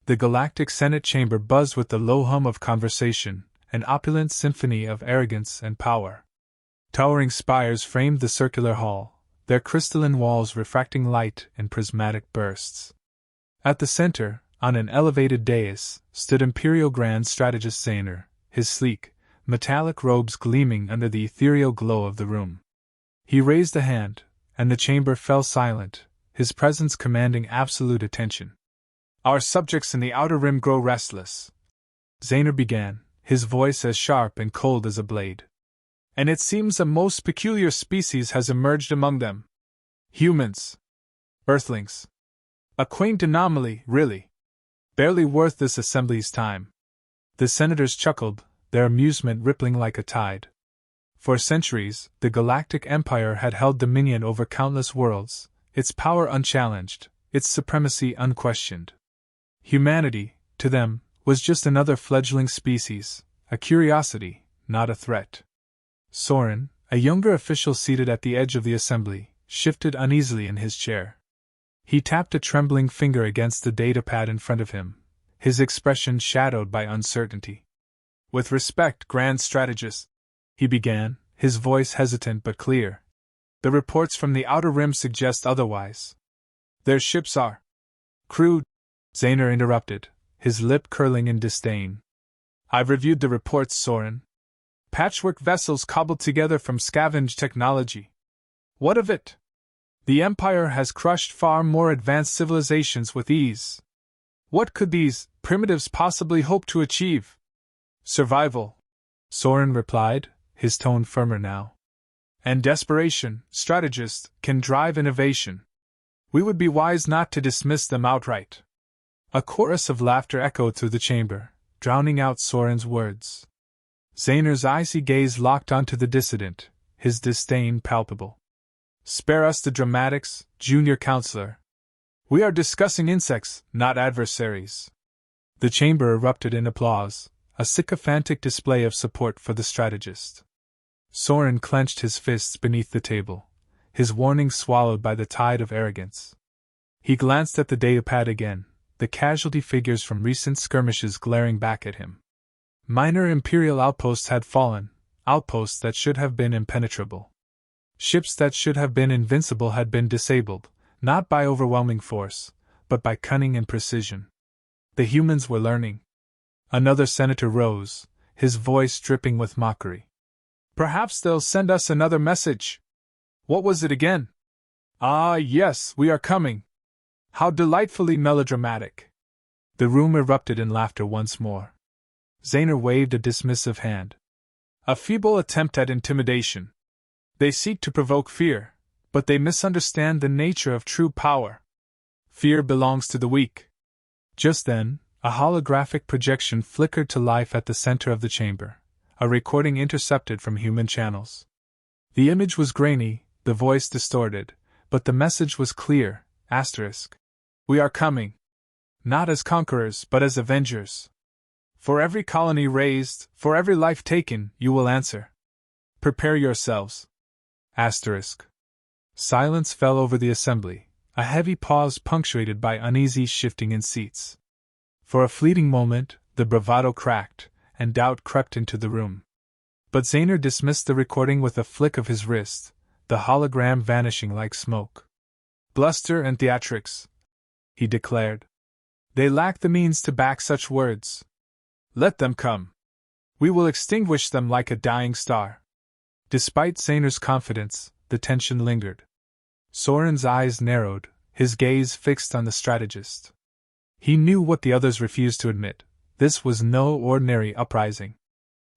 The Galactic Senate chamber buzzed with the low hum of conversation, an opulent symphony of arrogance and power. Towering spires framed the circular hall, their crystalline walls refracting light in prismatic bursts. At the center, on an elevated dais, stood Imperial Grand Strategist Zahner, his sleek, metallic robes gleaming under the ethereal glow of the room. He raised a hand, and the chamber fell silent, his presence commanding absolute attention. "Our subjects in the Outer Rim grow restless," Zahner began, his voice as sharp and cold as a blade. "And it seems a most peculiar species has emerged among them. Humans. Earthlings. A quaint anomaly, really. Barely worth this assembly's time." The senators chuckled, their amusement rippling like a tide. For centuries, the Galactic Empire had held dominion over countless worlds, its power unchallenged, its supremacy unquestioned. Humanity, to them, was just another fledgling species, a curiosity, not a threat. Soren, a younger official seated at the edge of the assembly, shifted uneasily in his chair. He tapped a trembling finger against the datapad in front of him, his expression shadowed by uncertainty. "With respect, Grand Strategist," he began, his voice hesitant but clear. "The reports from the Outer Rim suggest otherwise. Their ships are crude," Zahner interrupted, his lip curling in disdain. "I've reviewed the reports, Soren. Patchwork vessels cobbled together from scavenged technology. What of it? The Empire has crushed far more advanced civilizations with ease. What could these primitives possibly hope to achieve?" "Survival," Soren replied, his tone firmer now. "And desperation, strategist, can drive innovation. We would be wise not to dismiss them outright." A chorus of laughter echoed through the chamber, drowning out Soren's words. Zahner's icy gaze locked onto the dissident, his disdain palpable. "Spare us the dramatics, junior counselor. We are discussing insects, not adversaries." The chamber erupted in applause, a sycophantic display of support for the strategist. Soren clenched his fists beneath the table, his warning swallowed by the tide of arrogance. He glanced at the datapad again, the casualty figures from recent skirmishes glaring back at him. Minor Imperial outposts had fallen, outposts that should have been impenetrable. Ships that should have been invincible had been disabled, not by overwhelming force, but by cunning and precision. The humans were learning. Another senator rose, his voice dripping with mockery. "Perhaps they'll send us another message. What was it again? Ah, yes, we are coming. How delightfully melodramatic." The room erupted in laughter once more. Zahner waved a dismissive hand. "A feeble attempt at intimidation. They seek to provoke fear, but they misunderstand the nature of true power. Fear belongs to the weak." Just then, a holographic projection flickered to life at the center of the chamber, a recording intercepted from human channels. The image was grainy, the voice distorted, but the message was clear, asterisk. "We are coming. Not as conquerors, but as avengers. For every colony raised, for every life taken, you will answer. Prepare yourselves." Asterisk. Silence fell over the assembly, a heavy pause punctuated by uneasy shifting in seats. For a fleeting moment, the bravado cracked, and doubt crept into the room. But Zahner dismissed the recording with a flick of his wrist, the hologram vanishing like smoke. "Bluster and theatrics," he declared. "They lack the means to back such words. Let them come. We will extinguish them like a dying star." Despite Zahner's confidence, the tension lingered. Soren's eyes narrowed, his gaze fixed on the strategist. He knew what the others refused to admit. This was no ordinary uprising.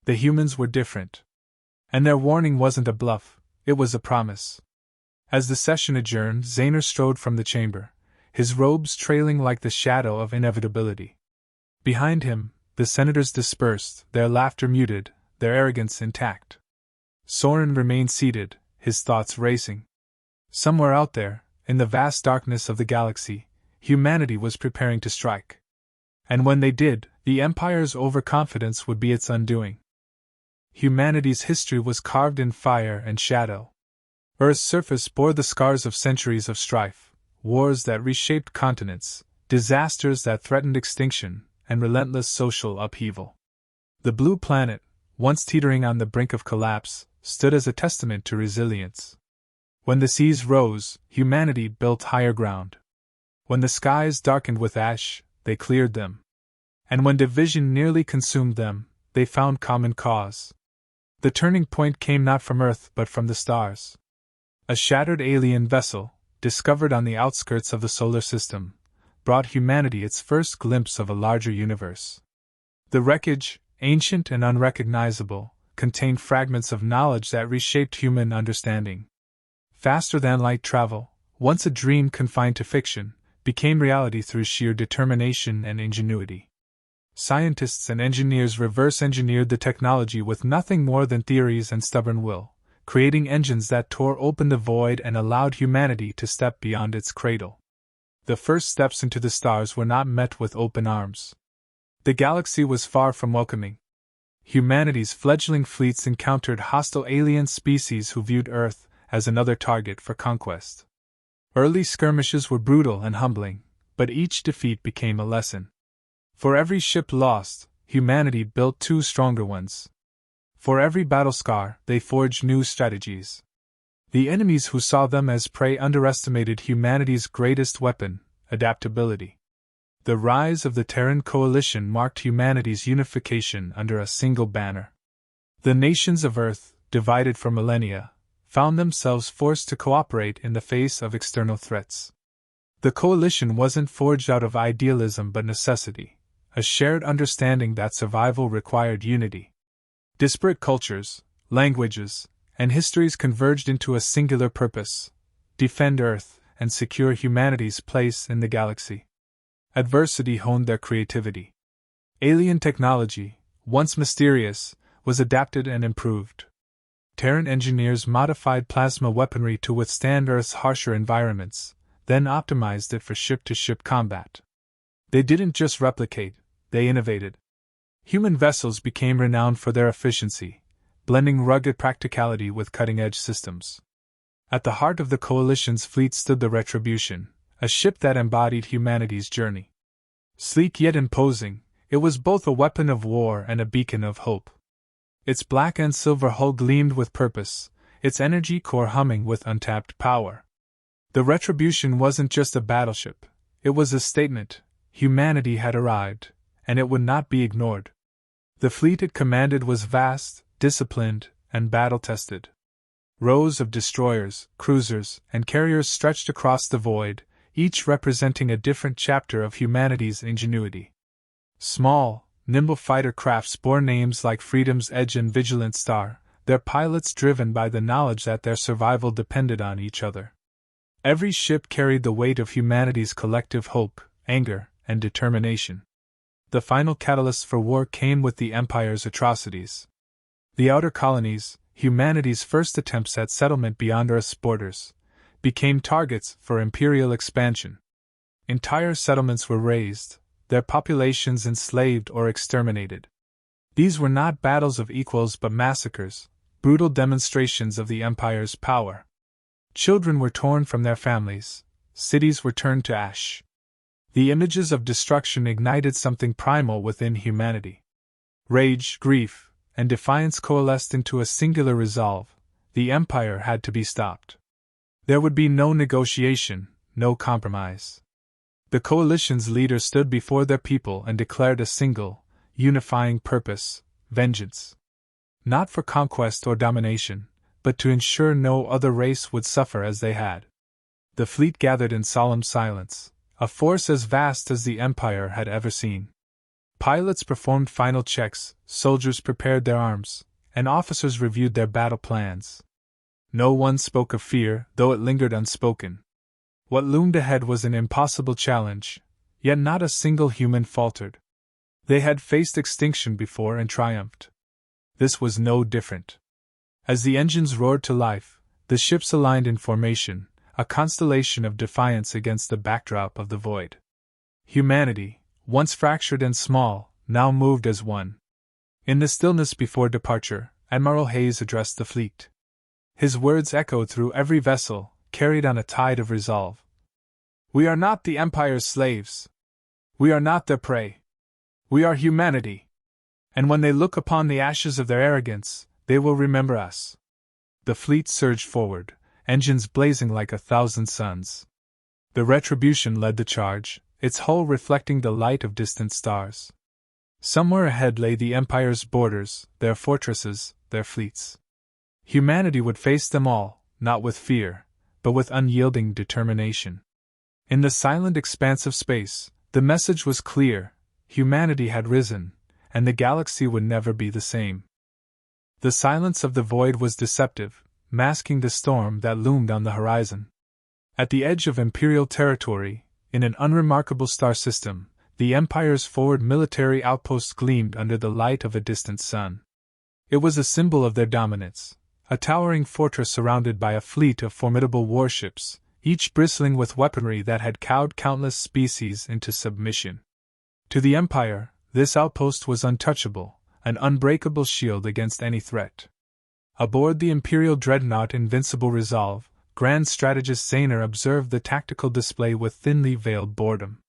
The humans were different. And their warning wasn't a bluff, it was a promise. As the session adjourned, Zahner strode from the chamber, his robes trailing like the shadow of inevitability. Behind him, the senators dispersed, their laughter muted, their arrogance intact. Soren remained seated, his thoughts racing. Somewhere out there, in the vast darkness of the galaxy, humanity was preparing to strike. And when they did, the Empire's overconfidence would be its undoing. Humanity's history was carved in fire and shadow. Earth's surface bore the scars of centuries of strife, wars that reshaped continents, disasters that threatened extinction, and relentless social upheaval. The blue planet, once teetering on the brink of collapse, stood as a testament to resilience. When the seas rose, humanity built higher ground. When the skies darkened with ash, they cleared them. And when division nearly consumed them, they found common cause. The turning point came not from Earth but from the stars. A shattered alien vessel, discovered on the outskirts of the solar system, brought humanity its first glimpse of a larger universe. The wreckage, ancient and unrecognizable, contained fragments of knowledge that reshaped human understanding. Faster than light travel, once a dream confined to fiction, became reality through sheer determination and ingenuity. Scientists and engineers reverse-engineered the technology with nothing more than theories and stubborn will, creating engines that tore open the void and allowed humanity to step beyond its cradle. The first steps into the stars were not met with open arms. The galaxy was far from welcoming. Humanity's fledgling fleets encountered hostile alien species who viewed Earth as another target for conquest. Early skirmishes were brutal and humbling, but each defeat became a lesson. For every ship lost, humanity built 2 stronger ones. For every battle scar, they forged new strategies. The enemies who saw them as prey underestimated humanity's greatest weapon, adaptability. The rise of the Terran Coalition marked humanity's unification under a single banner. The nations of Earth, divided for millennia, found themselves forced to cooperate in the face of external threats. The coalition wasn't forged out of idealism but necessity, a shared understanding that survival required unity. Disparate cultures, languages, and histories converged into a singular purpose: defend Earth and secure humanity's place in the galaxy. Adversity honed their creativity. Alien technology, once mysterious, was adapted and improved. Terran engineers modified plasma weaponry to withstand Earth's harsher environments, then optimized it for ship-to-ship combat. They didn't just replicate, they innovated. Human vessels became renowned for their efficiency, blending rugged practicality with cutting-edge systems. At the heart of the Coalition's fleet stood the Retribution, a ship that embodied humanity's journey. Sleek yet imposing, it was both a weapon of war and a beacon of hope. Its black and silver hull gleamed with purpose, its energy core humming with untapped power. The Retribution wasn't just a battleship, it was a statement: humanity had arrived, and it would not be ignored. The fleet it commanded was vast, disciplined, and battle-tested. Rows of destroyers, cruisers, and carriers stretched across the void, each representing a different chapter of humanity's ingenuity. Small, nimble fighter crafts bore names like Freedom's Edge and Vigilant Star, their pilots driven by the knowledge that their survival depended on each other. Every ship carried the weight of humanity's collective hope, anger, and determination. The final catalyst for war came with the Empire's atrocities. The outer colonies, humanity's first attempts at settlement beyond Earth's borders, became targets for imperial expansion. Entire settlements were razed, their populations enslaved or exterminated. These were not battles of equals but massacres, brutal demonstrations of the Empire's power. Children were torn from their families, cities were turned to ash. The images of destruction ignited something primal within humanity. Rage, grief, and defiance coalesced into a singular resolve: the Empire had to be stopped. There would be no negotiation, no compromise. The Coalition's leader stood before their people and declared a single, unifying purpose: vengeance. Not for conquest or domination, but to ensure no other race would suffer as they had. The fleet gathered in solemn silence, a force as vast as the Empire had ever seen. Pilots performed final checks, soldiers prepared their arms, and officers reviewed their battle plans. No one spoke of fear, though it lingered unspoken. What loomed ahead was an impossible challenge, yet not a single human faltered. They had faced extinction before and triumphed. This was no different. As the engines roared to life, the ships aligned in formation, a constellation of defiance against the backdrop of the void. Humanity, once fractured and small, now moved as one. In the stillness before departure, Admiral Hayes addressed the fleet. His words echoed through every vessel, carried on a tide of resolve. "We are not the Empire's slaves," We are not their prey. We are humanity. And when they look upon the ashes of their arrogance, they will remember us. The fleet surged forward, engines blazing like 1,000 suns. The Retribution led the charge, its hull reflecting the light of distant stars. Somewhere ahead lay the Empire's borders, their fortresses, their fleets. Humanity would face them all, not with fear, but with unyielding determination. In the silent expanse of space, the message was clear: humanity had risen, and the galaxy would never be the same. The silence of the void was deceptive, masking the storm that loomed on the horizon. At the edge of Imperial territory, in an unremarkable star system, the Empire's forward military outpost gleamed under the light of a distant sun. It was a symbol of their dominance, a towering fortress surrounded by a fleet of formidable warships, each bristling with weaponry that had cowed countless species into submission. To the Empire, this outpost was untouchable, an unbreakable shield against any threat. Aboard the Imperial dreadnought Invincible Resolve, Grand Strategist Zaner observed the tactical display with thinly veiled boredom.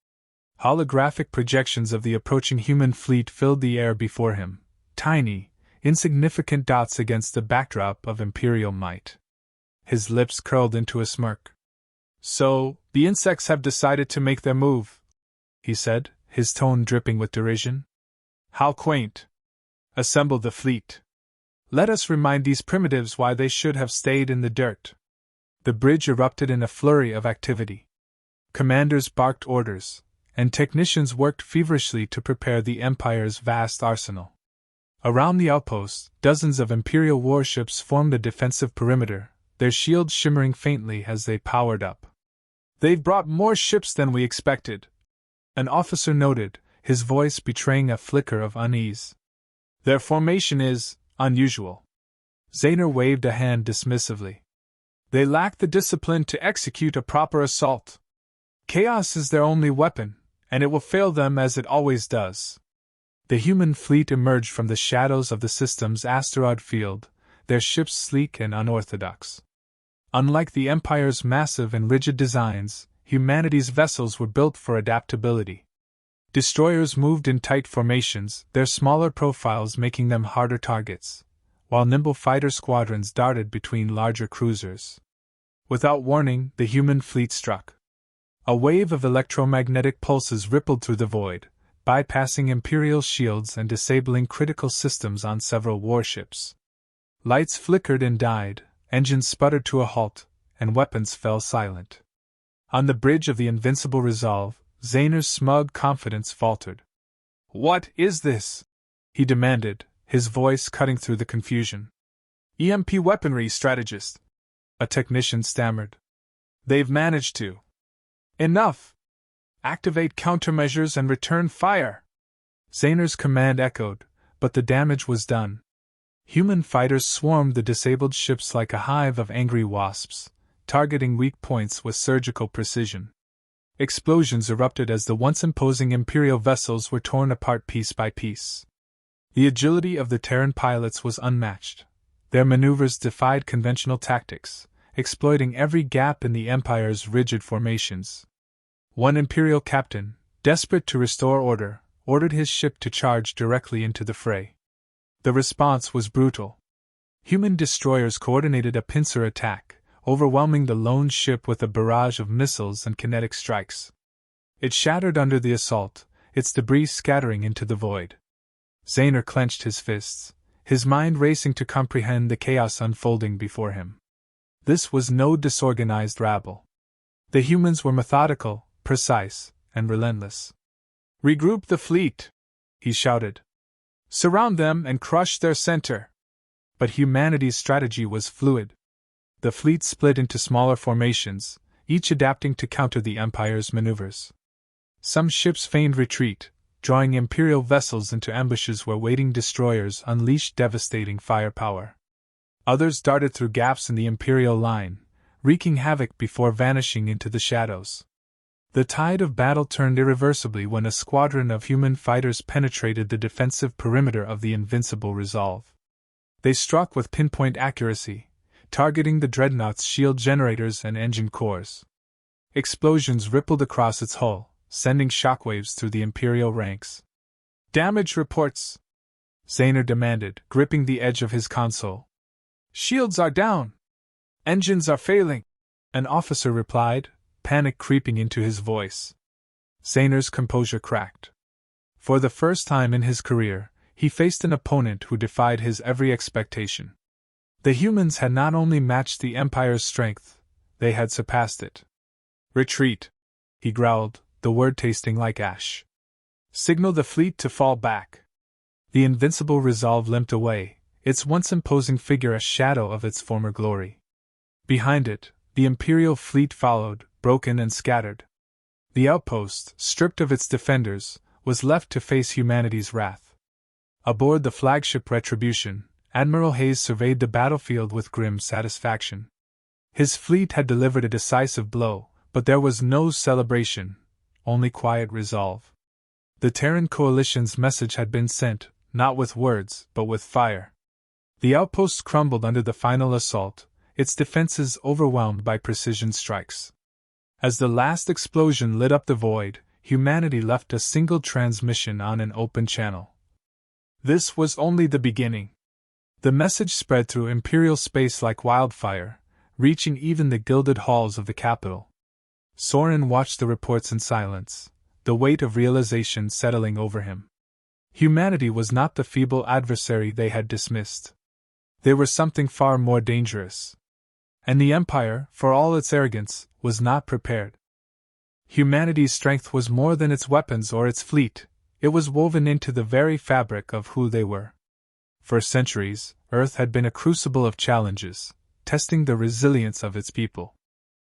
Holographic projections of the approaching human fleet filled the air before him, tiny, insignificant dots against the backdrop of Imperial might. His lips curled into a smirk. "So, the insects have decided to make their move," he said, his tone dripping with derision. "How quaint. Assemble the fleet. Let us remind these primitives why they should have stayed in the dirt." The bridge erupted in a flurry of activity. Commanders barked orders, and technicians worked feverishly to prepare the Empire's vast arsenal. Around the outpost, dozens of Imperial warships formed a defensive perimeter, their shields shimmering faintly as they powered up. "They've brought more ships than we expected," an officer noted, his voice betraying a flicker of unease. "Their formation is unusual." Zaner waved a hand dismissively. "They lack the discipline to execute a proper assault. Chaos is their only weapon, and it will fail them as it always does." The human fleet emerged from the shadows of the system's asteroid field, their ships sleek and unorthodox. Unlike the Empire's massive and rigid designs, humanity's vessels were built for adaptability. Destroyers moved in tight formations, their smaller profiles making them harder targets, while nimble fighter squadrons darted between larger cruisers. Without warning, the human fleet struck. A wave of electromagnetic pulses rippled through the void, bypassing Imperial shields and disabling critical systems on several warships. Lights flickered and died, engines sputtered to a halt, and weapons fell silent. On the bridge of the Invincible Resolve, Zaner's smug confidence faltered. "What is this?" he demanded, his voice cutting through the confusion. "EMP weaponry, strategist," a technician stammered. "They've managed to." "Enough! Activate countermeasures and return fire!" Zaner's command echoed, but the damage was done. Human fighters swarmed the disabled ships like a hive of angry wasps, targeting weak points with surgical precision. Explosions erupted as the once imposing Imperial vessels were torn apart piece by piece. The agility of the Terran pilots was unmatched. Their maneuvers defied conventional tactics, exploiting every gap in the Empire's rigid formations. One Imperial captain, desperate to restore order, ordered his ship to charge directly into the fray. The response was brutal. Human destroyers coordinated a pincer attack, overwhelming the lone ship with a barrage of missiles and kinetic strikes. It shattered under the assault, its debris scattering into the void. Zaner clenched his fists, his mind racing to comprehend the chaos unfolding before him. This was no disorganized rabble. The humans were methodical, precise, and relentless. "Regroup the fleet," he shouted. "Surround them and crush their center." But humanity's strategy was fluid. The fleet split into smaller formations, each adapting to counter the Empire's maneuvers. Some ships feigned retreat, drawing Imperial vessels into ambushes where waiting destroyers unleashed devastating firepower. Others darted through gaps in the Imperial line, wreaking havoc before vanishing into the shadows. The tide of battle turned irreversibly when a squadron of human fighters penetrated the defensive perimeter of the Invincible Resolve. They struck with pinpoint accuracy, targeting the dreadnought's shield generators and engine cores. Explosions rippled across its hull, sending shockwaves through the Imperial ranks. "Damage reports," Zaner demanded, gripping the edge of his console. "Shields are down. Engines are failing," an officer replied, panic creeping into his voice. Zaner's composure cracked. For the first time in his career, he faced an opponent who defied his every expectation. The humans had not only matched the Empire's strength, they had surpassed it. "Retreat," he growled, the word tasting like ash. "Signal the fleet to fall back." The invincible resolve limped away, its once imposing figure a shadow of its former glory. Behind it, the Imperial fleet followed, broken and scattered. The outpost, stripped of its defenders, was left to face humanity's wrath. Aboard the flagship Retribution, Admiral Hayes surveyed the battlefield with grim satisfaction. His fleet had delivered a decisive blow, but there was no celebration, only quiet resolve. The Terran Coalition's message had been sent, not with words, but with fire. The outpost crumbled under the final assault, its defenses overwhelmed by precision strikes. As the last explosion lit up the void, humanity left a single transmission on an open channel. This was only the beginning. The message spread through Imperial space like wildfire, reaching even the gilded halls of the capital. Soren watched the reports in silence, the weight of realization settling over him. Humanity was not the feeble adversary they had dismissed. They were something far more dangerous. And the Empire, for all its arrogance, was not prepared. Humanity's strength was more than its weapons or its fleet, it was woven into the very fabric of who they were. For centuries, Earth had been a crucible of challenges, testing the resilience of its people.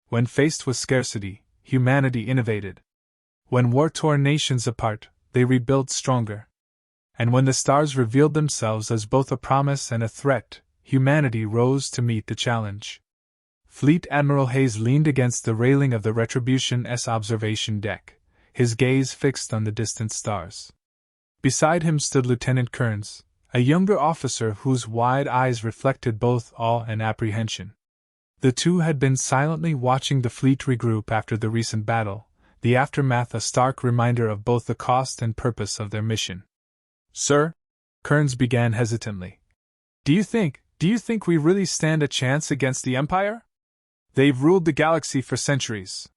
When faced with scarcity, humanity innovated. When war tore nations apart, they rebuilt stronger. And when the stars revealed themselves as both a promise and a threat, humanity rose to meet the challenge. Fleet Admiral Hayes leaned against the railing of the Retribution's observation deck, his gaze fixed on the distant stars. Beside him stood Lieutenant Kearns, a younger officer whose wide eyes reflected both awe and apprehension. The two had been silently watching the fleet regroup after the recent battle, the aftermath a stark reminder of both the cost and purpose of their mission. "Sir," Kearns began hesitantly, Do you think we really stand a chance against the Empire? They've ruled the galaxy for centuries.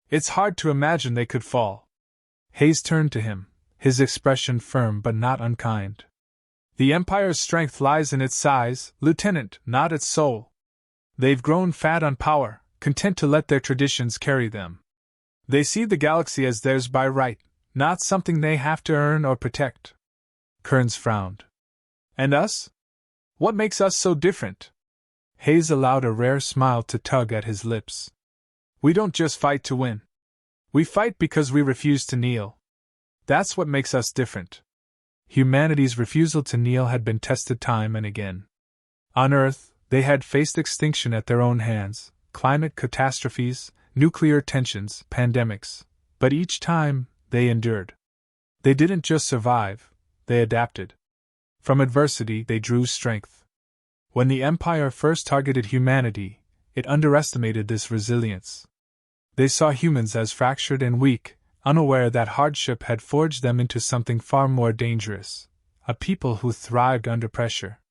It's hard to imagine they could fall." Hayes turned to him, his expression firm but not unkind. "The Empire's strength lies in its size, Lieutenant, not its soul. They've grown fat on power, content to let their traditions carry them. They see the galaxy as theirs by right, not something they have to earn or protect." Kearns frowned. "And us? What makes us so different?" Hayes allowed a rare smile to tug at his lips. "We don't just fight to win. We fight because we refuse to kneel. That's what makes us different." Humanity's refusal to kneel had been tested time and again. On Earth, they had faced extinction at their own hands, climate catastrophes, nuclear tensions, pandemics, but each time, they endured. They didn't just survive, they adapted. From adversity, they drew strength. When the Empire first targeted humanity, it underestimated this resilience. They saw humans as fractured and weak, unaware that hardship had forged them into something far more dangerous, a people who thrived under pressure.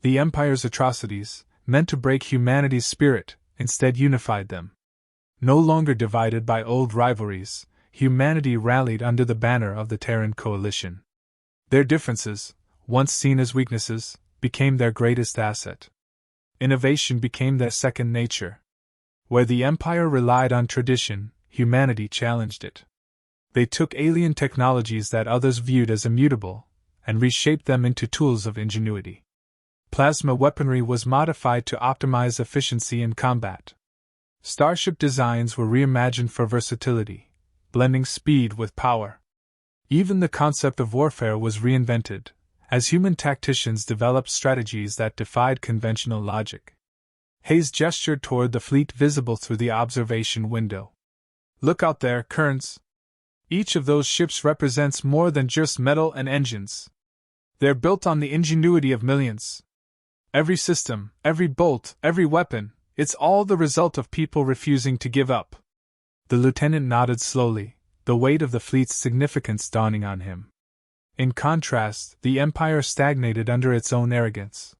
The Empire's atrocities, meant to break humanity's spirit, instead unified them. No longer divided by old rivalries, humanity rallied under the banner of the Terran Coalition. Their differences, once seen as weaknesses, became their greatest asset. Innovation became their second nature. Where the Empire relied on tradition, humanity challenged it. They took alien technologies that others viewed as immutable, and reshaped them into tools of ingenuity. Plasma weaponry was modified to optimize efficiency in combat. Starship designs were reimagined for versatility, blending speed with power. Even the concept of warfare was reinvented, as human tacticians developed strategies that defied conventional logic. Hayes gestured toward the fleet visible through the observation window. "Look out there, Kearns. Each of those ships represents more than just metal and engines. They're built on the ingenuity of millions. Every system, every bolt, every weapon, it's all the result of people refusing to give up." The lieutenant nodded slowly, the weight of the fleet's significance dawning on him. In contrast, the Empire stagnated under its own arrogance.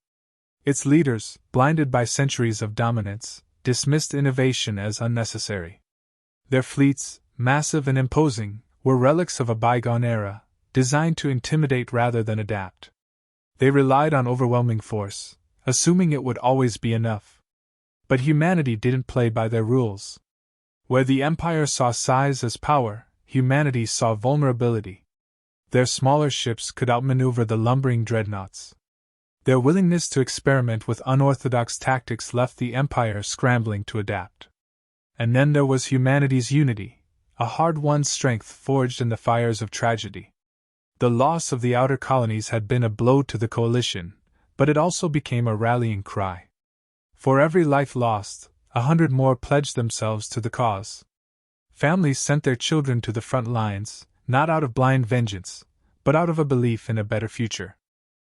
Its leaders, blinded by centuries of dominance, dismissed innovation as unnecessary. Their fleets, massive and imposing, were relics of a bygone era, designed to intimidate rather than adapt. They relied on overwhelming force, assuming it would always be enough. But humanity didn't play by their rules. Where the Empire saw size as power, humanity saw vulnerability. Their smaller ships could outmaneuver the lumbering dreadnoughts. Their willingness to experiment with unorthodox tactics left the Empire scrambling to adapt. And then there was humanity's unity, a hard-won strength forged in the fires of tragedy. The loss of the outer colonies had been a blow to the coalition, but it also became a rallying cry. For every life lost, 100 more pledged themselves to the cause. Families sent their children to the front lines, not out of blind vengeance, but out of a belief in a better future.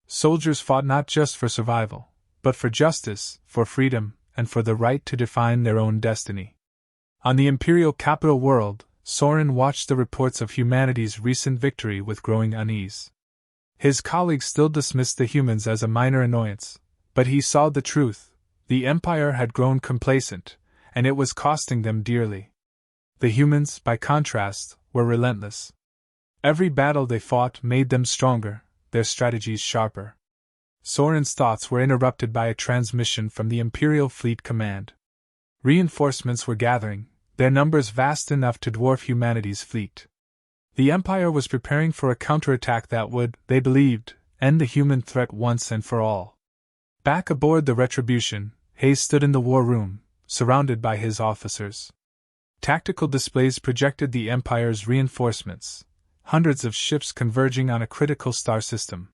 Soldiers fought not just for survival, but for justice, for freedom, and for the right to define their own destiny. On the imperial capital world, Soren watched the reports of humanity's recent victory with growing unease. His colleagues still dismissed the humans as a minor annoyance, but he saw the truth. The Empire had grown complacent, and it was costing them dearly. The humans, by contrast, were relentless. Every battle they fought made them stronger, their strategies sharper. Soren's thoughts were interrupted by a transmission from the Imperial Fleet Command. Reinforcements were gathering, their numbers vast enough to dwarf humanity's fleet. The Empire was preparing for a counterattack that would, they believed, end the human threat once and for all. Back aboard the Retribution, Hayes stood in the war room, surrounded by his officers. Tactical displays projected the Empire's reinforcements, hundreds of ships converging on a critical star system.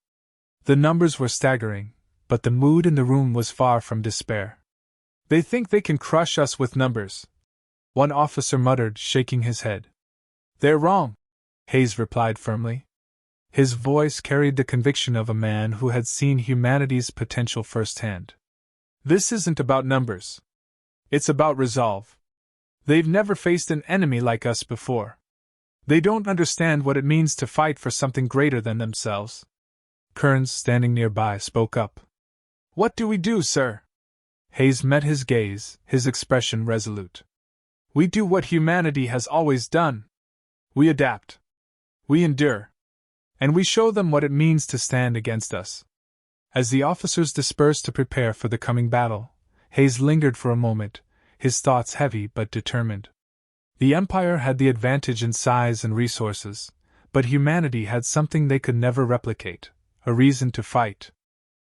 The numbers were staggering, but the mood in the room was far from despair. "They think they can crush us with numbers," one officer muttered, shaking his head. "They're wrong," Hayes replied firmly. His voice carried the conviction of a man who had seen humanity's potential firsthand. "This isn't about numbers. It's about resolve. They've never faced an enemy like us before. They don't understand what it means to fight for something greater than themselves." Kearns, standing nearby, spoke up. "What do we do, sir?" Hayes met his gaze, his expression resolute. "We do what humanity has always done. We adapt. We endure. And we show them what it means to stand against us." As the officers dispersed to prepare for the coming battle, Hayes lingered for a moment, his thoughts heavy but determined. The Empire had the advantage in size and resources, but humanity had something they could never replicate, a reason to fight.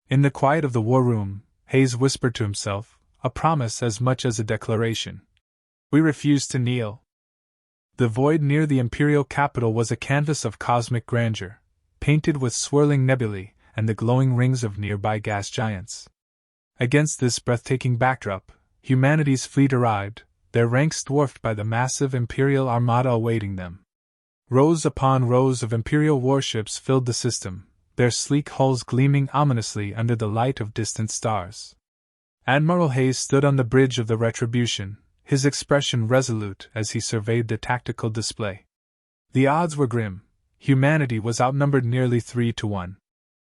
In the quiet of the war room, Hayes whispered to himself, a promise as much as a declaration. "We refuse to kneel." The void near the Imperial capital was a canvas of cosmic grandeur, painted with swirling nebulae and the glowing rings of nearby gas giants. Against this breathtaking backdrop, humanity's fleet arrived, their ranks dwarfed by the massive Imperial armada awaiting them. Rows upon rows of Imperial warships filled the system, their sleek hulls gleaming ominously under the light of distant stars. Admiral Hayes stood on the bridge of the Retribution, his expression resolute as he surveyed the tactical display. The odds were grim. Humanity was outnumbered nearly 3-1.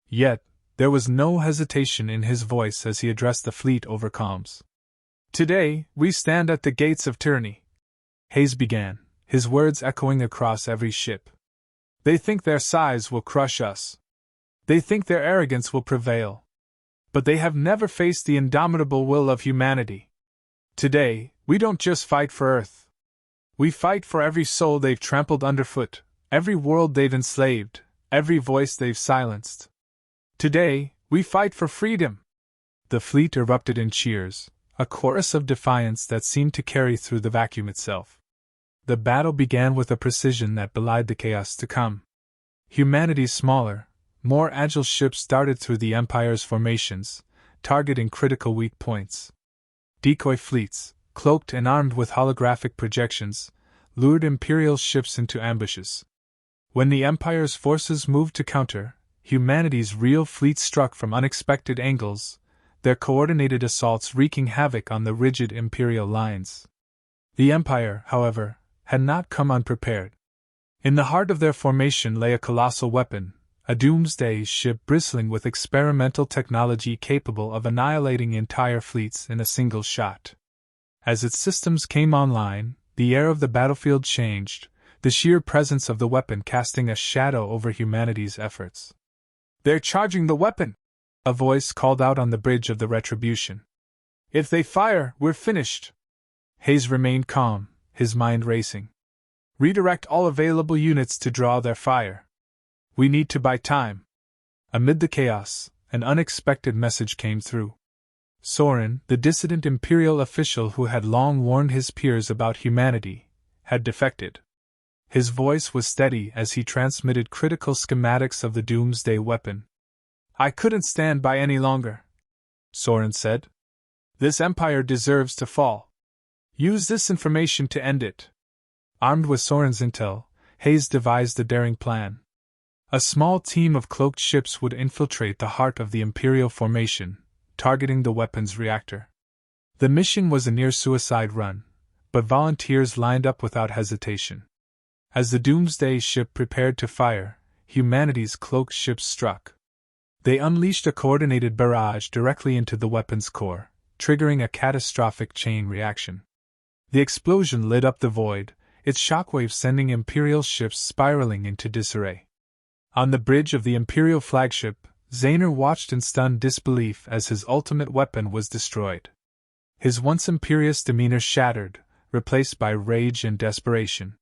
Yet, there was no hesitation in his voice as he addressed the fleet over comms. "Today, we stand at the gates of tyranny," Hayes began, his words echoing across every ship. "They think their size will crush us. They think their arrogance will prevail. But they have never faced the indomitable will of humanity. Today, we don't just fight for Earth. We fight for every soul they've trampled underfoot, every world they've enslaved, every voice they've silenced. Today, we fight for freedom." The fleet erupted in cheers, a chorus of defiance that seemed to carry through the vacuum itself. The battle began with a precision that belied the chaos to come. Humanity's smaller, more agile ships darted through the Empire's formations, targeting critical weak points. Decoy fleets, cloaked and armed with holographic projections, lured Imperial ships into ambushes. When the Empire's forces moved to counter, humanity's real fleet struck from unexpected angles, their coordinated assaults wreaking havoc on the rigid Imperial lines. The Empire, however, had not come unprepared. In the heart of their formation lay a colossal weapon, a doomsday ship bristling with experimental technology capable of annihilating entire fleets in a single shot. As its systems came online, the air of the battlefield changed, the sheer presence of the weapon casting a shadow over humanity's efforts. "They're charging the weapon!" a voice called out on the bridge of the Retribution. "If they fire, we're finished!" Hayes remained calm, his mind racing. "Redirect all available units to draw their fire. We need to buy time." Amid the chaos, an unexpected message came through. Soren, the dissident Imperial official who had long warned his peers about humanity, had defected. His voice was steady as he transmitted critical schematics of the doomsday weapon. "I couldn't stand by any longer," Soren said. "This empire deserves to fall. Use this information to end it." Armed with Soren's intel, Hayes devised a daring plan. A small team of cloaked ships would infiltrate the heart of the Imperial formation, targeting the weapon's reactor. The mission was a near-suicide run, but volunteers lined up without hesitation. As the doomsday ship prepared to fire, humanity's cloaked ships struck. They unleashed a coordinated barrage directly into the weapon's core, triggering a catastrophic chain reaction. The explosion lit up the void, its shockwaves sending Imperial ships spiraling into disarray. On the bridge of the Imperial flagship, Zaner watched in stunned disbelief as his ultimate weapon was destroyed. His once imperious demeanor shattered, replaced by rage and desperation.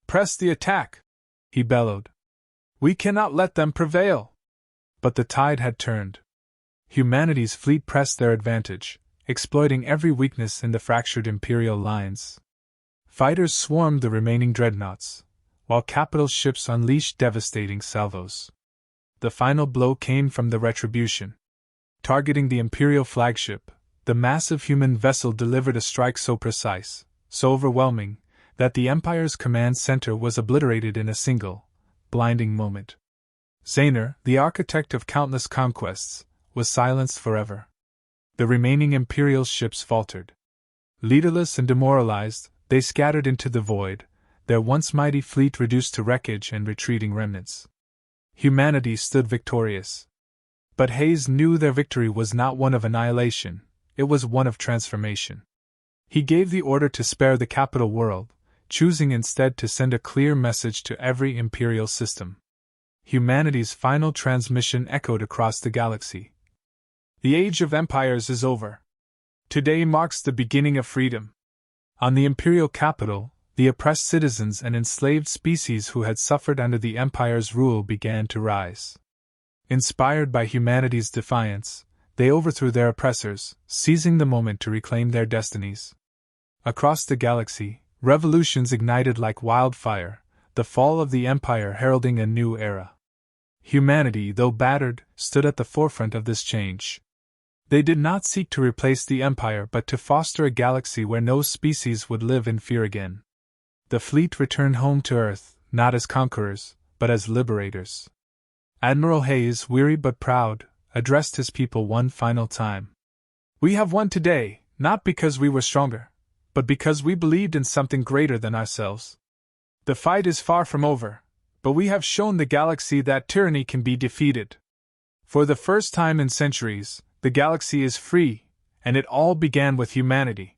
"Press the attack!" he bellowed. "We cannot let them prevail!" But the tide had turned. Humanity's fleet pressed their advantage, exploiting every weakness in the fractured Imperial lines. Fighters swarmed the remaining dreadnoughts, while capital ships unleashed devastating salvos. The final blow came from the Retribution. Targeting the Imperial flagship, the massive human vessel delivered a strike so precise, so overwhelming, that the Empire's command center was obliterated in a single, blinding moment. Zaner, the architect of countless conquests, was silenced forever. The remaining Imperial ships faltered. Leaderless and demoralized, they scattered into the void, their once mighty fleet reduced to wreckage and retreating remnants. Humanity stood victorious. But Hayes knew their victory was not one of annihilation, it was one of transformation. He gave the order to spare the capital world, choosing instead to send a clear message to every Imperial system. Humanity's final transmission echoed across the galaxy. "The Age of Empires is over. Today marks the beginning of freedom." On the Imperial capital, the oppressed citizens and enslaved species who had suffered under the Empire's rule began to rise. Inspired by humanity's defiance, they overthrew their oppressors, seizing the moment to reclaim their destinies. Across the galaxy, revolutions ignited like wildfire, the fall of the Empire heralding a new era. Humanity, though battered, stood at the forefront of this change. They did not seek to replace the Empire but to foster a galaxy where no species would live in fear again. The fleet returned home to Earth, not as conquerors, but as liberators. Admiral Hayes, weary but proud, addressed his people one final time. "We have won today, not because we were stronger, but because we believed in something greater than ourselves. The fight is far from over, but we have shown the galaxy that tyranny can be defeated. For the first time in centuries, the galaxy is free, and it all began with humanity."